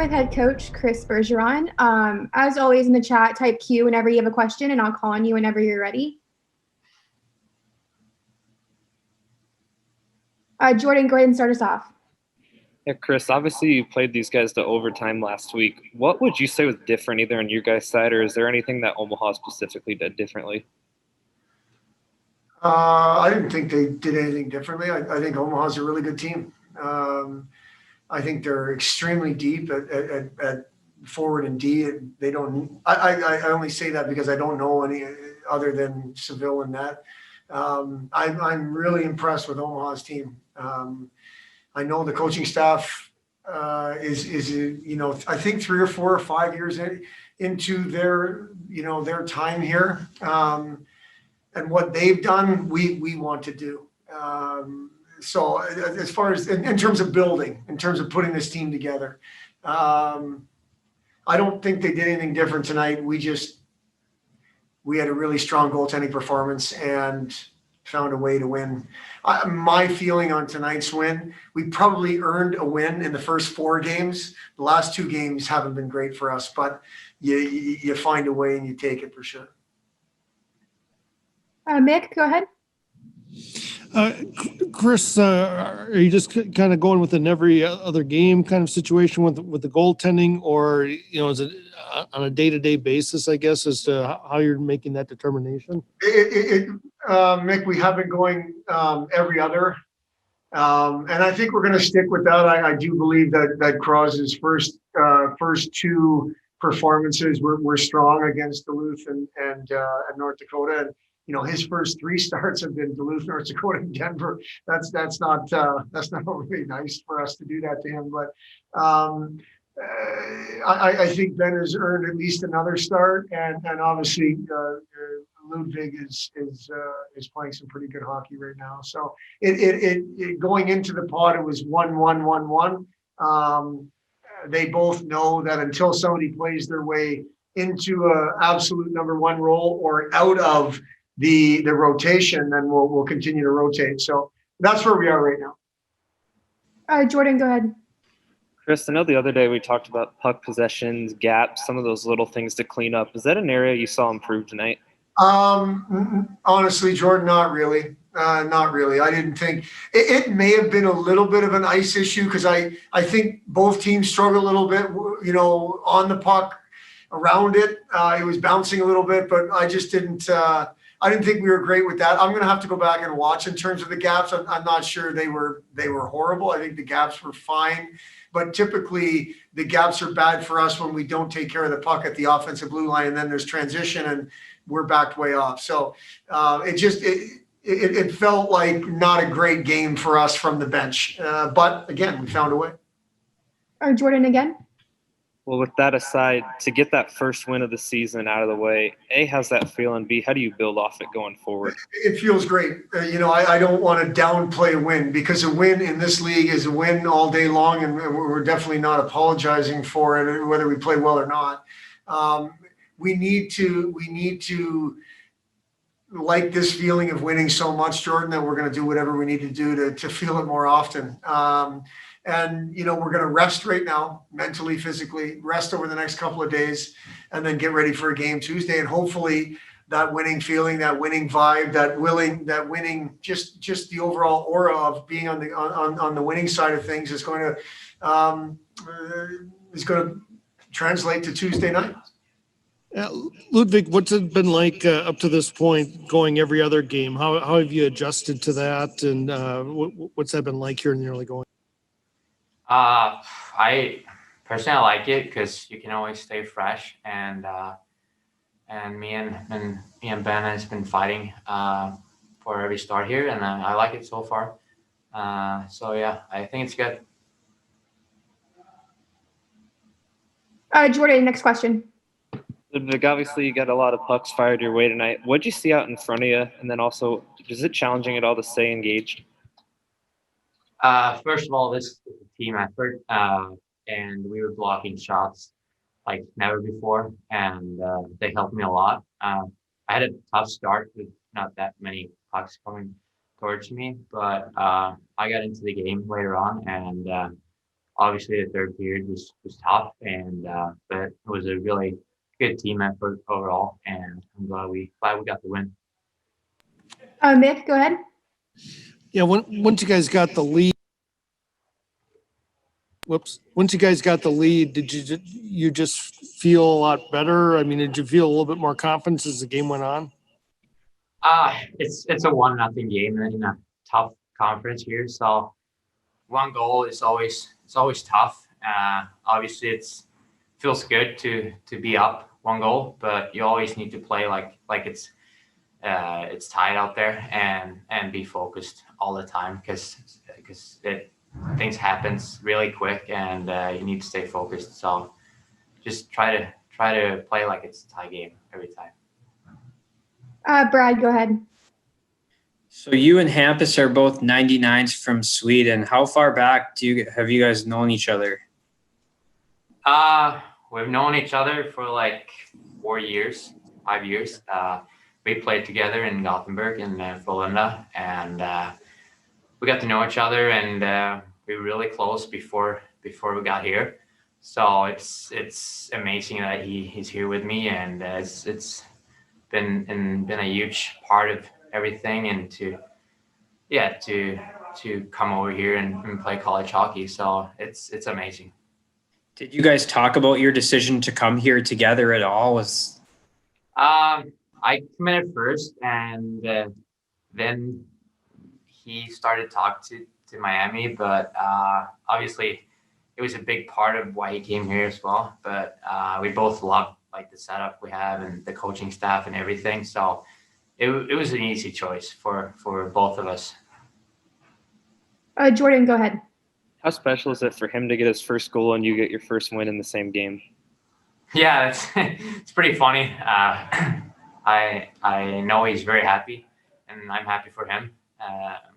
with head coach Chris Bergeron. As always in the chat, type Q whenever you have a question, and I'll call on you whenever you're ready. Jordan, go ahead and start us off. Yeah, Chris, obviously you played these guys to overtime last week. What would you say was different either on your guys' side, or is there anything that Omaha specifically did differently? I didn't think they did anything differently. I think Omaha's a really good team. I think they're extremely deep at forward and D. They don't. I only say that because I don't know any other than Seville and that. I'm really impressed with Omaha's team. I know the coaching staff is I think 3 or 4 or 5 years into their time here, and what they've done, we want to do. So as far as in terms of building, in terms of putting this team together, I don't think they did anything different tonight. We had a really strong goaltending performance and found a way to win. My feeling on tonight's win, we probably earned a win in the first 4 games. The last 2 games haven't been great for us, but you find a way and you take it for sure. Mick, go ahead. Chris, are you just kind of going with an every other game kind of situation with the goaltending, or is it on a day-to-day basis, I guess, as to how you're making that determination? Mick, we have been going every other, and I think we're going to stick with that. I do believe that Cros's first 2 performances were strong against Duluth and North Dakota, and his first 3 starts have been Duluth, North Dakota, and Denver. That's not really nice for us to do that to him. But I think Ben has earned at least another start, and obviously Ludwig is playing some pretty good hockey right now. So it going into the pod, it was 1-1-1-1. They both know that until somebody plays their way into a absolute number 1 role or out of the rotation, then we'll continue to rotate. So that's where we are right now. Jordan, go ahead. Chris, I know the other day we talked about puck possessions, gaps, some of those little things to clean up. Is that an area you saw improve tonight? Honestly, Jordan, not really. Not really. I didn't think it may have been a little bit of an ice issue because I think both teams struggled a little bit, on the puck, around it. It was bouncing a little bit, but I just didn't. I didn't think we were great with that. I'm going to have to go back and watch in terms of the gaps. I'm not sure they were horrible. I think the gaps were fine, but typically the gaps are bad for us when we don't take care of the puck at the offensive blue line, and then there's transition and we're backed way off. So it felt like not a great game for us from the bench. But again, we found a way. Jordan again. Well, with that aside, to get that first win of the season out of the way, A, how's that feel? And B, how do you build off it going forward? It feels great. I don't want to downplay a win because a win in this league is a win all day long, and we're definitely not apologizing for it, whether we play well or not. We need to like this feeling of winning so much, Jordan, that we're going to do whatever we need to do to feel it more often. And, we're going to rest right now, mentally, physically, rest over the next couple of days, and then get ready for a game Tuesday. And hopefully that winning feeling, that winning vibe, that winning, just the overall aura of being on the winning side of things is going to translate to Tuesday night. Ludwig, what's it been like up to this point, going every other game? How have you adjusted to that, and what's that been like here in the early going? I personally like it because you can always stay fresh, and me and Ben has been fighting for every start here, and I like it so far. So yeah, I think it's good. Jordan, next question. Obviously, you got a lot of pucks fired your way tonight. What'd you see out in front of you? And then also, is it challenging at all to stay engaged? First of all, this is a team effort, and we were blocking shots like never before, and they helped me a lot. I had a tough start with not that many pucks coming towards me, but I got into the game later on, and obviously the third period was tough, and but it was a really good team effort overall, and I'm glad we got the win. Mick, go ahead. Yeah, once you guys got the lead, once you guys got the lead, did you just feel a lot better? I mean, did you feel a little bit more confidence as the game went on? It's a 1-0 game in a tough conference here, so one goal is always tough. Obviously, feels good to be up 1 goal, but you always need to play like it's tied out there and be focused all the time because things happens really quick and you need to stay focused. So just try to play like it's a tie game every time. Brad, go ahead. So you and Hampus are both 99s from Sweden. How far back have you guys known each other? We've known each other for like 5 years. We played together in Gothenburg and Frölunda, and we got to know each other, and we were really close before we got here. So it's amazing that he's here with me, and it's been a huge part of everything, and to come over here and play college hockey. So it's amazing. Did you guys talk about your decision to come here together at all? I committed first, and then he started talking to Miami, but obviously it was a big part of why he came here as well. But we both love like the setup we have and the coaching staff and everything. So it was an easy choice for both of us. Jordan, go ahead. How special is it for him to get his first goal and you get your first win in the same game? Yeah, it's pretty funny. I know he's very happy, and I'm happy for him.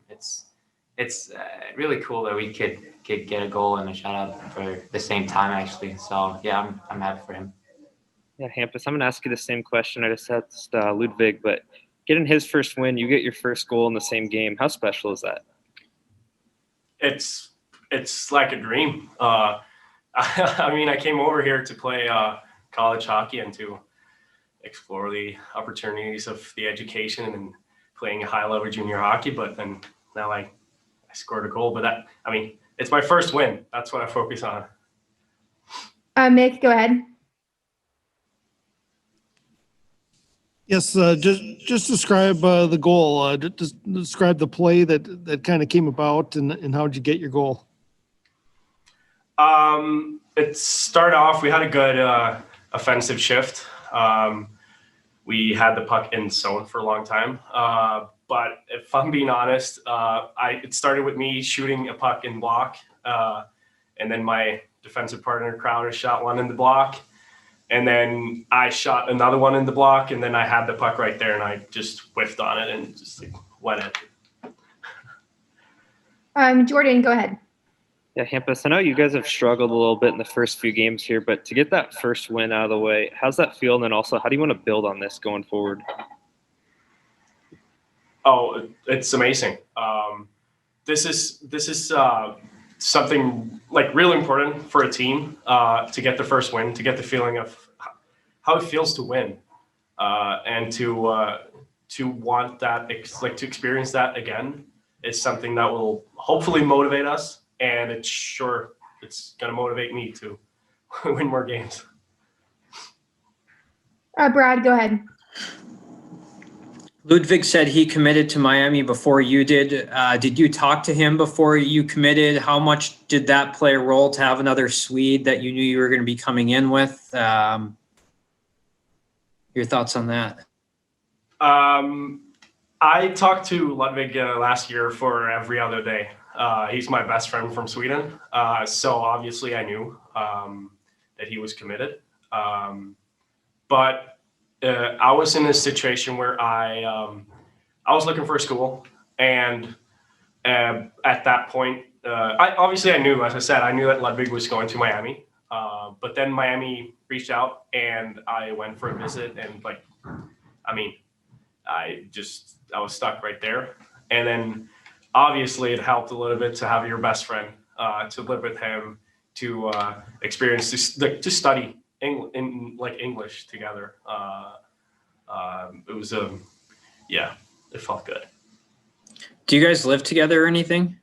It's really cool that we could get a goal and a shutout for the same time, actually. So yeah, I'm happy for him. Yeah, Hampus, I'm going to ask you the same question I just asked Ludvig, but getting his first win, you get your first goal in the same game. How special is that? It's like a dream. I mean, I came over here to play college hockey and to explore the opportunities of the education and playing a high-level junior hockey. But then now I scored a goal. But it's my first win. That's what I focus on. Mick, go ahead. Yes, just describe the goal. Just describe the play that kind of came about, and how did you get your goal? It started off. We had a good offensive shift. We had the puck in zone for a long time. But if I'm being honest, it started with me shooting a puck in block, and then my defensive partner Crowder shot one in the block. And then I shot another one in the block, and then I had the puck right there, and I just whiffed on it and just wet it. Jordan, go ahead. Yeah, Hampus, I know you guys have struggled a little bit in the first few games here, but to get that first win out of the way, how's that feel? And then also, how do you want to build on this going forward? Oh, it's amazing. This is something like really important for a team to get the first win, to get the feeling of how it feels to win, and to want that, to experience that again is something that will hopefully motivate us, and it's going to motivate me to win more games. Brad, go ahead. Ludvig said he committed to Miami before you did. Did you talk to him before you committed? How much did that play a role to have another Swede that you knew you were going to be coming in with? Your thoughts on that? I talked to Ludvig last year for every other day. He's my best friend from Sweden. So obviously I knew that he was committed. But I was in a situation where I was looking for a school, and at that point, I knew, as I said, I knew that Ludvig was going to Miami. But then Miami reached out, and I went for a visit, and I was stuck right there. And then obviously it helped a little bit to have your best friend, to live with him experience to study English together. It was it felt good. Do you guys live together or anything?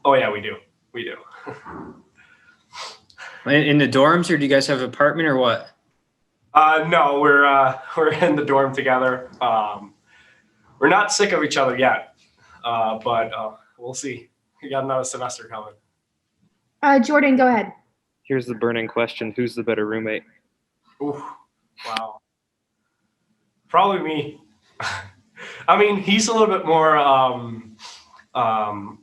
Oh yeah, we do. In the dorms, or do you guys have an apartment or what? No, we're in the dorm together. We're not sick of each other yet, but we'll see. We got another semester coming. Jordan, go ahead. Here's the burning question: who's the better roommate? Ooh, wow. Probably me. I mean, he's a little bit more.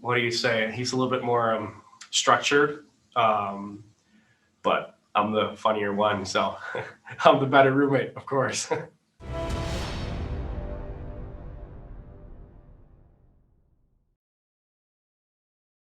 What do you say? He's a little bit more structured, but I'm the funnier one, so I'm the better roommate, of course.